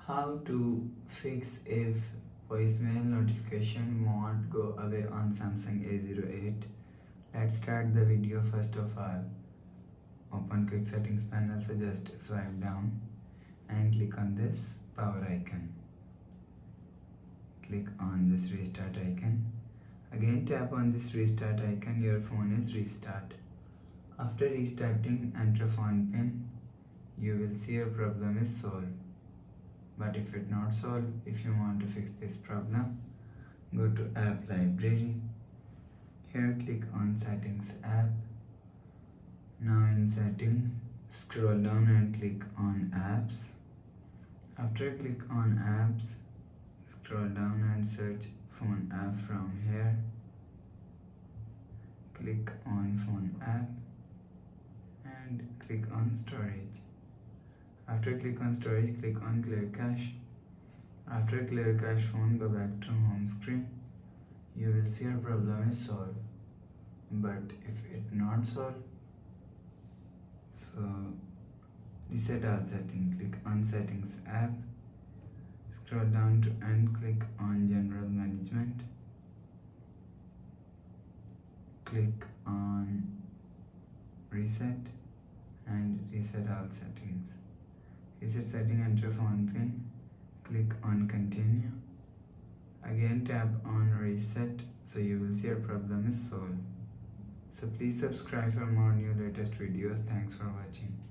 How to fix if voicemail notification won't go away on Samsung A08. Let's start the video. First of all, open quick settings panel, so just swipe down and click on this power icon. Click on this restart icon. Again tap on this restart icon, your phone is restart. After restarting, enter phone pin. You will see your problem is solved. But if it not solved, if you want to fix this problem, go to app library. Here click on settings app. Now in setting, scroll down and click on apps. After click on apps, scroll down and search phone app from here. Click on phone app and click on storage. After click on storage, click on clear cache. After clear cache phone, go back to home screen. You will see your problem is solved. But if it not solved, so reset all settings. Click on settings app. Scroll down to and click on general management. Click on reset and reset all settings. Reset setting, enter phone pin, click on continue. Again tap on reset, so you will see your problem is solved. So please subscribe for more new latest videos. Thanks for watching.